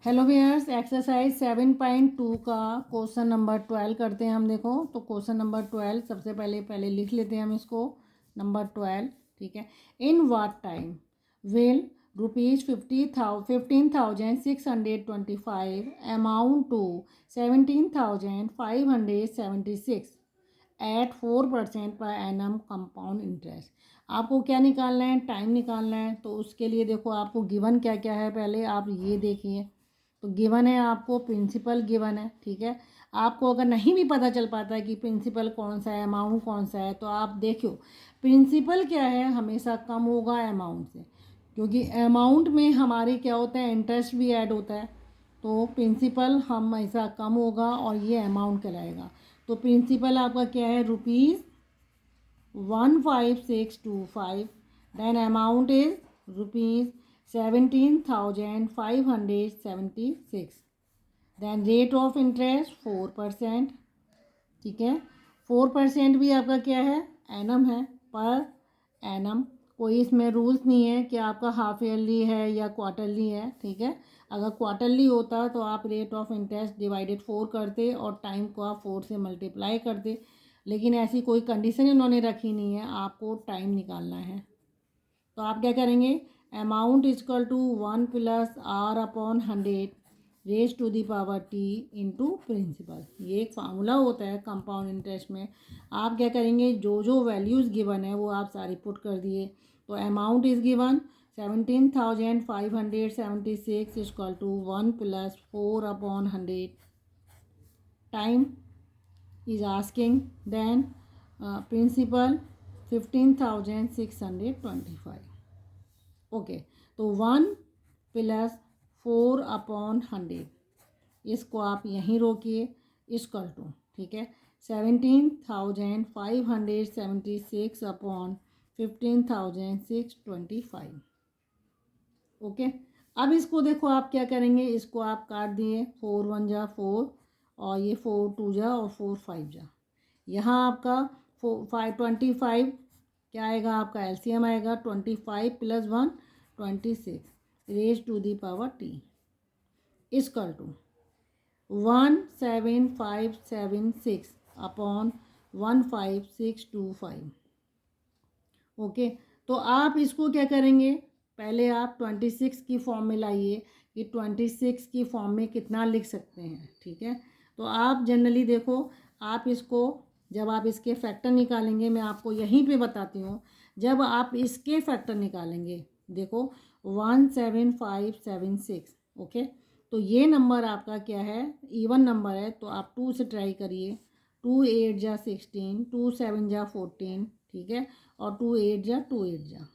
Hello viewers, exercise 7.2 का question number 12 करते हैं हम। देखो तो क्वेश्चन नंबर 12 सबसे पहले लिख लेते हैं हम इसको। नंबर 12, ठीक है। In what time will ₹15,625 amount to 17,576 at 4% per annum compound interest. आपको क्या निकालना है? टाइम निकालना है। तो उसके लिए देखो आपको गिवन क्या क्या है, पहले आप ये देखिए। तो गिवन है आपको प्रिंसिपल गिवन है, ठीक है। आपको अगर नहीं भी पता चल पाता है कि प्रिंसिपल कौन सा है, अमाउंट कौन सा है, तो आप देखियो प्रिंसिपल क्या है, हमेशा कम होगा अमाउंट से, क्योंकि अमाउंट में हमारे क्या होता है, इंटरेस्ट भी ऐड होता है। तो प्रिंसिपल हमेशा कम होगा और ये अमाउंट कहलाएगा। तो प्रिंसिपल आपका क्या है, ₹15625। Then amount is ₹17,576। Then rate of interest 4%, ठीक है। 4% भी आपका क्या है, एनम है, पर एनम। कोई इसमें रूल्स नहीं है कि आपका हाफ ईयरली है या क्वार्टरली है, ठीक है। अगर क्वार्टरली होता तो आप रेट ऑफ इंटरेस्ट डिवाइडेड 4 करते और टाइम को आप 4 से मल्टीप्लाई करते, लेकिन ऐसी कोई कंडीशन उन्होंने रखी नहीं है, आपको टाइम निकालना है। तो आप क्या करेंगे, amount equal to 1 + R/100 raise to the power T into principal. ये एक फार्मूला होता है कंपाउंड इंटरेस्ट में। आप क्या करेंगे, जो जो वैल्यूज़ गिवन है वो आप सारी पुट कर दिए। तो amount is given 17,576 equal to 1 + 4/100। Time is asking, then principal 15,625। Okay, तो 1 + 4/100, इसको आप यहीं रोकिए, इक्वल टू, ठीक है, 17,576 अपॉन 15,625। ओके, अब इसको देखो आप क्या करेंगे, इसको आप काट दिए, 4 × 1 = 4 और ये 4 × 2 = और 4 × 5 = यहाँ आपका 25 क्या आएगा, आपका एलसीएम आएगा 25 + 1 26 raise to the power T equal to 17576 upon 15625। Okay, तो आप इसको क्या करेंगे, पहले आप 26 की फॉर्म में लाइए कि 26 की फॉर्म में कितना लिख सकते हैं, ठीक है। तो आप जनरली देखो, आप इसको जब आप इसके फैक्टर निकालेंगे, मैं आपको यहीं पे बताती हूँ, जब आप इसके फैक्टर निकालेंगे, देखो 17576। ओके, तो ये नंबर आपका क्या है, इवन नंबर है, तो आप 2 से ट्राई करिए। 2 × 8 = 16, 2 × 7 = 14, ठीक है, और 2 × 8 = 2 × 8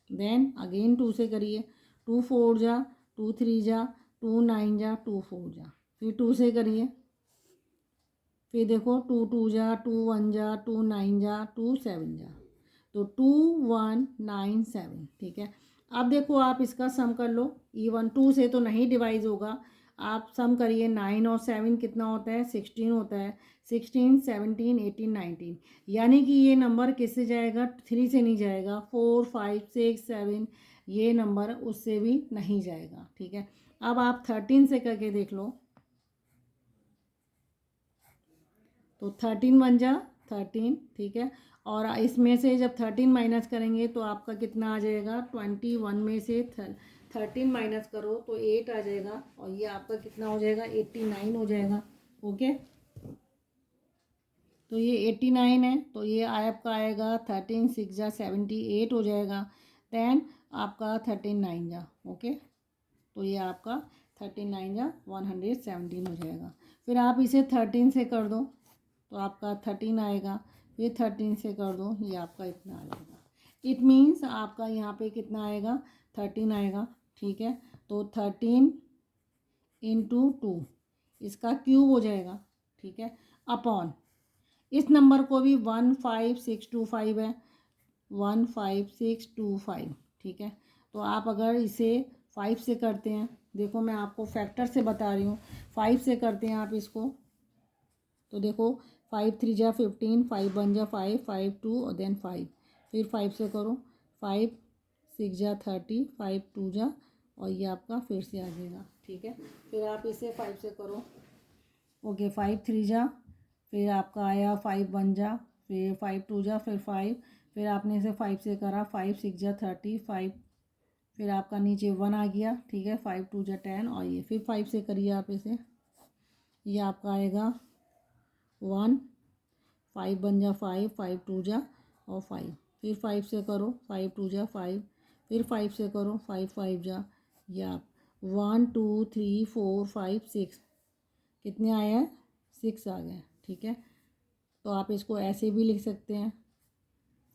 = देन अगेन 2 से करिए। 2 × 4 = 2 × 3 = 2 × 9 = 2 × 4 = फिर 2 से करिए। फिर देखो 2 × 2 = 2 × 1 = 2 × 9 = 2 × 7 = तो 2197, ठीक है। अब देखो आप इसका सम कर लो, इवन 2 से तो नहीं डिवाइज होगा, आप सम करिए। 9 और 7 कितना होता है, 16 होता है। 16 17 18 19, यानी कि ये नंबर किससे जाएगा, 3 से नहीं जाएगा। 4 5 6 7 ये नंबर उससे भी नहीं जाएगा, ठीक है। अब आप 13 से करके देख लो, तो 13 × 1 = 13, ठीक है। और इसमें से जब 13 माइनस करेंगे तो आपका कितना आ जाएगा, 21 में से 13 माइनस करो तो 8 आ जाएगा, और ये आपका कितना हो जाएगा, 89 हो जाएगा। ओके, तो ये 89 है, तो ये आपका आएगा 13 × 6 = 78 हो जाएगा। देन आपका 13 × 9 = ओके, तो ये आपका 13 × 9 = 117 हो जाएगा। फिर आप इसे 13 से कर दो तो आपका 13 आएगा। फिर 13 से कर दो, ये आपका इतना आ जाएगा। इट मीन्स आपका यहाँ पे कितना आएगा, 13 आएगा, ठीक है। तो 13 × 2 इसका क्यूब हो जाएगा, ठीक है, अपॉन इस नंबर को भी 15625 है, 15625, ठीक है। तो आप अगर इसे 5 से करते हैं, देखो मैं आपको फैक्टर से बता रही हूँ, 5 से करते हैं आप इसको, तो देखो 5 × 3 = 15, 5 × 1 = 5, 5 2 और देन 5, फिर 5 से करो, 5 × 6 = 30, 5 × 2 = और ये आपका फिर से आ जाएगा, ठीक है। फिर आप इसे 5 से करो, ओके। 5 3 जा, फिर आपका आया 5 1 जा, फिर 5 2 जा, फिर 5, फिर आपने इसे 5 से करा, 5 6 जा 30, 5, फिर आपका नीचे 1 आ गया, ठीक है। 5 2 जा 10, और ये फिर 5 से करिए आप इसे, ये आपका आएगा 1, 5 1 जा 5, 5 2 जा और 5, फिर 5 से करो, 5 2 जा 5, फिर 5 से करो, 5 5 जा, ये आप 1 2 3 4 5 6, कितने आए हैं, 6 आ गए, ठीक है। तो आप इसको ऐसे भी लिख सकते हैं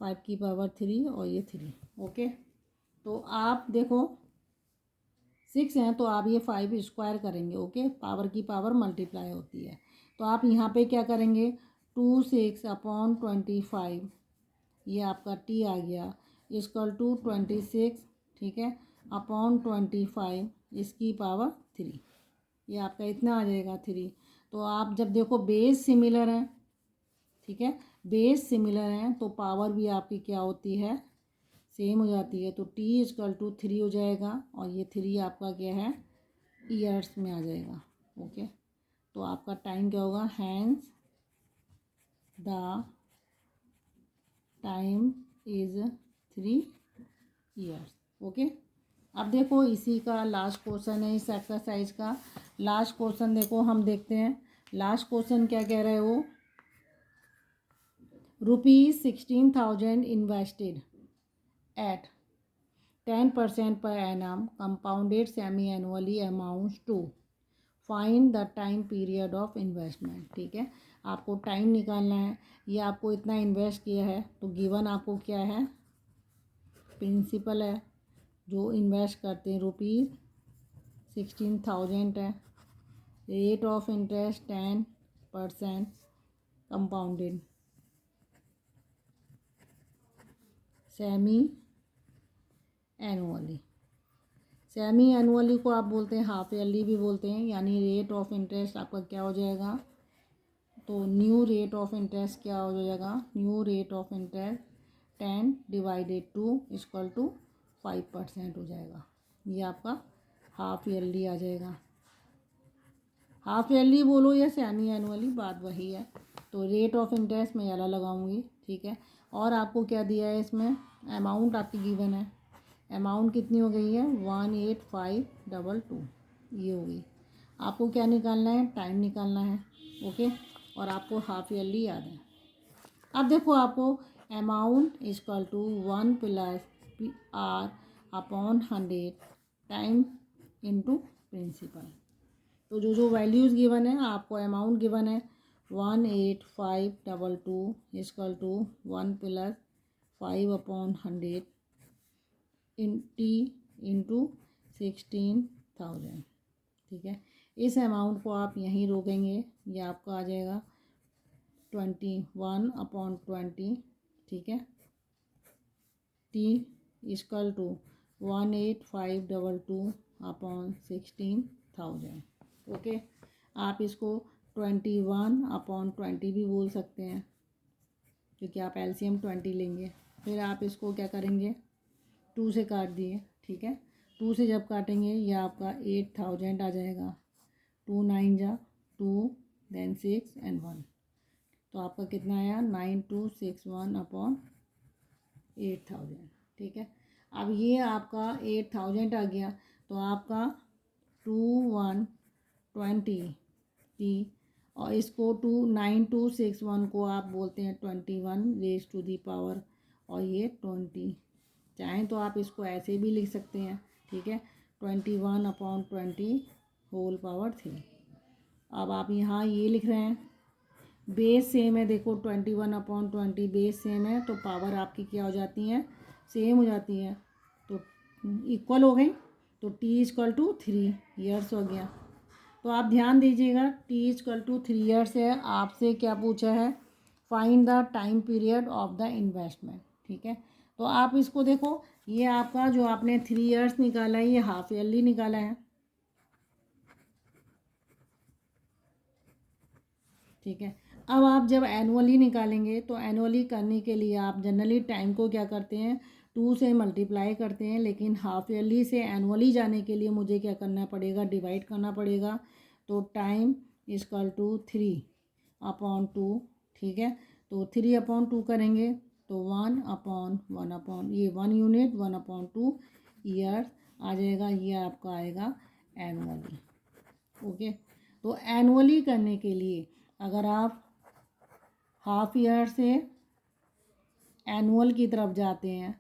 5 की पावर 3 और ये 3, ओके। तो आप देखो 6 हैं तो आप ये 5 स्क्वायर करेंगे, ओके। पावर की पावर मल्टीप्लाई होती है, तो आप यहाँ पे क्या करेंगे, 2 6 अपॉन 25, ये आपका टी आ गया, इक्वल टू 26, ठीक है, अपॉन 25 इसकी पावर 3, ये आपका इतना आ जाएगा 3। तो आप जब देखो बेस सिमिलर हैं, ठीक है, बेस सिमिलर हैं तो पावर भी आपकी क्या होती है, सेम हो जाती है। तो टी इक्वल टू 3 हो जाएगा, और ये 3 आपका क्या है, ईयर्स में आ जाएगा, ओके। तो आपका टाइम क्या होगा, hence the time is 3 years, okay. अब देखो इसी का लास्ट क्वेश्चन है इस एक्सरसाइज का। लास्ट क्वेश्चन देखो हम देखते हैं, लास्ट क्वेश्चन क्या कह रहे हो, ₹16,000 invested at 10% per annum compounded semi-annually amounts to find the time period of investment, ठीक है। आपको टाइम निकालना है, ये आपको इतना इन्वेस्ट किया है, तो गिवन आपको क्या है, प्रिंसिपल है जो इन्वेस्ट करते हैं, ₹16,000 है, rate of interest 10% compounded semi annually, semi annually को आप बोलते हैं हाफ ईयरली भी बोलते हैं, यानी रेट ऑफ इंटरेस्ट आपका क्या हो जाएगा, तो न्यू रेट ऑफ इंटरेस्ट क्या हो जाएगा, new rate of interest 10 divided 2 equal to 5% हो जाएगा, ये आपका हाफ ईयरली आ जाएगा। हाफ ईयरली बोलो या सेमी एनुअली, बात वही है। तो रेट ऑफ इंटरेस्ट मैं वाला लगाऊंगी, ठीक है। और आपको क्या दिया है इसमें, अमाउंट आपकी गिवन है, अमाउंट कितनी हो गई है, 18522, ये हो गई। आपको क्या निकालना है, टाइम निकालना है, ओके। और आपको हाफ ईयरली याद है। अब देखो आपको amount equal to 1 plus R upon 100 time into principal. तो जो वैल्यूज़ गिवन है, आपको अमाउंट गिवन है 18522 equal to 1 plus 5 upon 100 in T into 16,000, ठीक है। इस अमाउंट को आप यहीं रोकेंगे, ये आपका आ जाएगा 21 अपॉन 20, ठीक है, T equal to 18522 upon 16,000, okay. आप इसको 21 अपॉन 20 भी बोल सकते हैं, क्योंकि आप एलसीएम 20 लेंगे। फिर आप इसको क्या करेंगे, 2 से काट दिए, ठीक है। 2 से जब काटेंगे ये आपका 8,000 आ जाएगा, 2 9 जा 2 देन 6 एंड 1, तो आपका कितना आया 9261 अपॉन 8,000, ठीक है। अब ये आपका 8,000 आ गया, तो आपका 2120 टी, और इसको 29261 को आप बोलते हैं 21 रेज टू दी पावर, और ये 20, चाहें तो आप इसको ऐसे भी लिख सकते हैं, ठीक है, 21 अपॉन 20 होल पावर 3। अब आप यहाँ ये लिख रहे हैं, बेस सेम है, देखो 21 अपॉन 20 बेस सेम है, तो पावर आपकी क्या हो जाती है, सेम हो जाती है, तो इक्वल हो गई। तो टी इक्वल टू 3 ईयर्स हो गया। तो आप ध्यान दीजिएगा, टी इक्वल टू 3 ईयर्स है, आपसे क्या पूछा है, find the time period of the investment, ठीक है। तो आप इसको देखो, ये आपका जो आपने 3 ईयर्स निकाला है, ये हाफ ईयरली निकाला है, ठीक है। अब आप जब एनुअली निकालेंगे, तो एनुअली करने के लिए आप जनरली टाइम को क्या करते हैं, 2 से मल्टीप्लाई करते हैं, लेकिन हाफ ईयरली से एनुअली जाने के लिए मुझे क्या करना पड़ेगा, डिवाइड करना पड़ेगा। तो टाइम इजकल टू 3/2, ठीक है। तो 3/2 करेंगे तो 1/1 ये 1 यूनिट 1/2 ईयर्स आ जाएगा। ये आपका आएगा एनुअली। ओके, तो एनुअली करने के लिए अगर आप हाफ ईयर से एनुअल की तरफ जाते हैं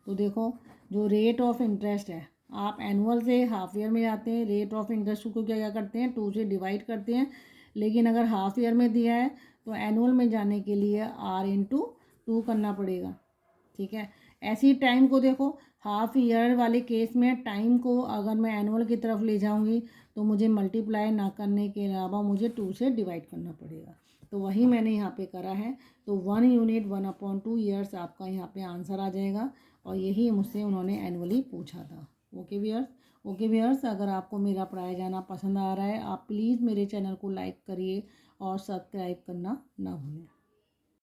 तो देखो जो रेट ऑफ इंटरेस्ट है, आप एनुअल से हाफ ईयर में जाते हैं, रेट ऑफ इंटरेस्ट को क्या क्या करते हैं, 2 से डिवाइड करते हैं। लेकिन अगर हाफ ईयर में दिया है तो एनुअल में जाने के लिए R/2 करना पड़ेगा, ठीक है। ऐसी टाइम को देखो, हाफ ईयर वाले केस में टाइम को अगर मैं एनुअल की तरफ ले जाऊंगी तो मुझे मल्टीप्लाई ना करने के अलावा मुझे 2 से डिवाइड करना पड़ेगा। तो वही मैंने यहाँ पे करा है। तो 1 यूनिट 1/2 ईयर्स आपका यहाँ पे आंसर आ जाएगा, और यही मुझसे उन्होंने एनुअली पूछा था। ओके व्यूअर्स, ओके व्यूअर्स, अगर आपको मेरा पढ़ाया जाना पसंद आ रहा है, आप प्लीज़ मेरे चैनल को लाइक करिए और सब्सक्राइब करना ना भूलें।